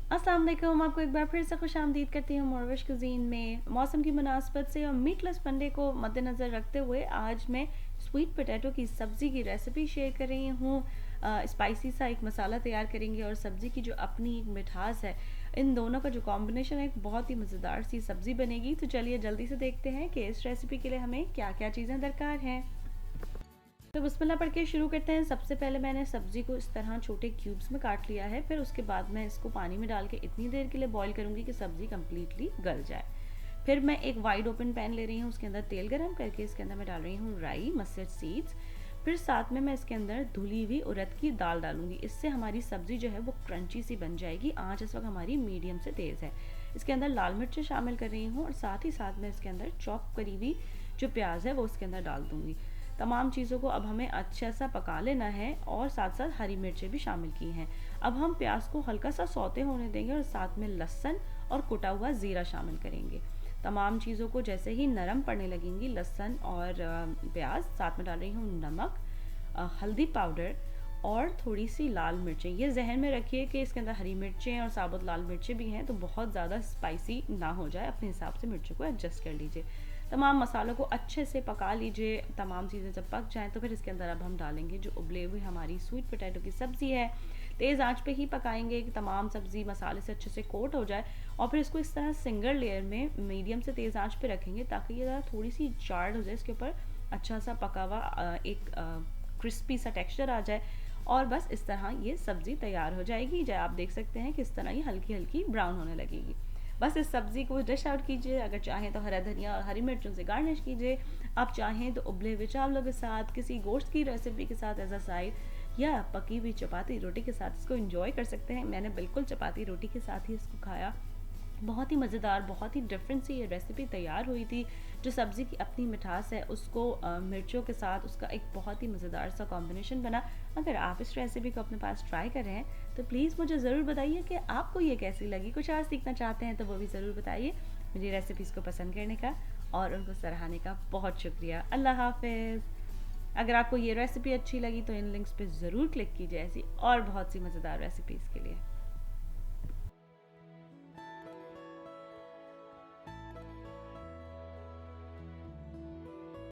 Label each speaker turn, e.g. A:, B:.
A: अस्सलाम वालेकुम, आपको एक बार फिर से खुशामदीद करती हूँ मोरविश कुज़ीन में। मौसम की मुनासबत से और मीटलेस मंडे को मद्देनज़र रखते हुए आज मैं स्वीट पोटैटो की सब्ज़ी की रेसिपी शेयर कर रही हूँ। स्पाइसी सा एक मसाला तैयार करेंगे और सब्ज़ी की जो अपनी एक मिठास है, इन दोनों का जो कॉम्बिनेशन है एक बहुत ही मज़ेदार सी सब्ज़ी बनेगी। तो चलिए जल्दी से देखते हैं कि इस रेसिपी के लिए हमें क्या क्या चीज़ें दरकार हैं। तो बिस्मिल्लाह पढ़ के शुरू करते हैं। सबसे पहले मैंने सब्ज़ी को इस तरह छोटे क्यूब्स में काट लिया है। फिर उसके बाद मैं इसको पानी में डाल के इतनी देर के लिए बॉईल करूँगी कि सब्ज़ी कम्प्लीटली गल जाए। फिर मैं एक वाइड ओपन पैन ले रही हूँ, उसके अंदर तेल गरम करके इसके अंदर मैं डाल रही हूँ राई, मस्टर्ड सीड्स। फिर साथ में मैं इसके अंदर धुली हुई उड़द की दाल डालूंगी। इससे हमारी सब्ज़ी जो है वो क्रंची सी बन जाएगी। आँच इस वक्त हमारी मीडियम से तेज़ है। इसके अंदर लाल मिर्च शामिल कर रही हूँ और साथ ही साथ मैं इसके अंदर चॉप करी हुई जो प्याज है वो इसके अंदर डाल दूँगी। तमाम चीज़ों को अब हमें अच्छा सा पका लेना है और साथ साथ हरी मिर्चें भी शामिल की हैं। अब हम प्याज को हल्का सा सौते होने देंगे और साथ में लहसुन और कुटा हुआ ज़ीरा शामिल करेंगे। तमाम चीज़ों को जैसे ही नरम पड़ने लगेंगी, लहसुन और प्याज, साथ में डाल रही हूँ नमक, हल्दी पाउडर और थोड़ी सी लाल मिर्चें। ये जहन में रखिए कि इसके अंदर हरी मिर्चें और साबुत लाल मिर्चें भी हैं, तो बहुत ज़्यादा स्पाइसी ना हो जाए, अपने हिसाब से मिर्चों को एडजस्ट कर लीजिए। तमाम मसालों को अच्छे से पका लीजिए। तमाम चीज़ें जब पक जाएँ तो फिर इसके अंदर अब हम डालेंगे जो उबले हुई हमारी स्वीट पोटैटो की सब्ज़ी है। तेज़ आंच पे ही पकाएंगे कि तमाम सब्ज़ी मसाले से अच्छे से कोट हो जाए और फिर इसको इस तरह सिंगल लेयर में मीडियम से तेज़ आंच पे रखेंगे ताकि ये ज़रा थोड़ी सी जार्ड हो जाए, इसके ऊपर अच्छा सा पका हुआ एक क्रिस्पी सा टेक्सचर आ जाए। और बस इस तरह ये सब्ज़ी तैयार हो जाएगी। जब आप देख सकते हैं कि इस तरह ये हल्की हल्की ब्राउन होने लगेगी। बस इस सब्ज़ी को डिश आउट कीजिए। अगर चाहें तो हरा धनिया और हरी मिर्चों से गार्निश कीजिए। आप चाहें तो उबले हुए चावलों के साथ, किसी गोश्त की रेसिपी के साथ एज अ साइड, या पकी हुई चपाती रोटी के साथ इसको एंजॉय कर सकते हैं। मैंने बिल्कुल चपाती रोटी के साथ ही इसको खाया। बहुत ही मज़ेदार, बहुत ही डिफरेंट सी ये रेसिपी तैयार हुई थी। जो सब्ज़ी की अपनी मिठास है उसको मिर्चों के साथ उसका एक बहुत ही मज़ेदार सा कॉम्बिनेशन बना। अगर आप इस रेसिपी को अपने पास ट्राई कर रहे हैं तो प्लीज़ मुझे ज़रूर बताइए कि आपको ये कैसी लगी। कुछ और सीखना चाहते हैं तो वो भी ज़रूर बताइए। मेरी रेसिपीज़ को पसंद करने का और उनको सराहने का बहुत शुक्रिया। अल्लाह हाफिज़। अगर आपको ये रेसिपी अच्छी लगी तो इन लिंक्स पे ज़रूर क्लिक कीजिए ऐसी और बहुत सी मज़ेदार रेसिपीज़ के लिए।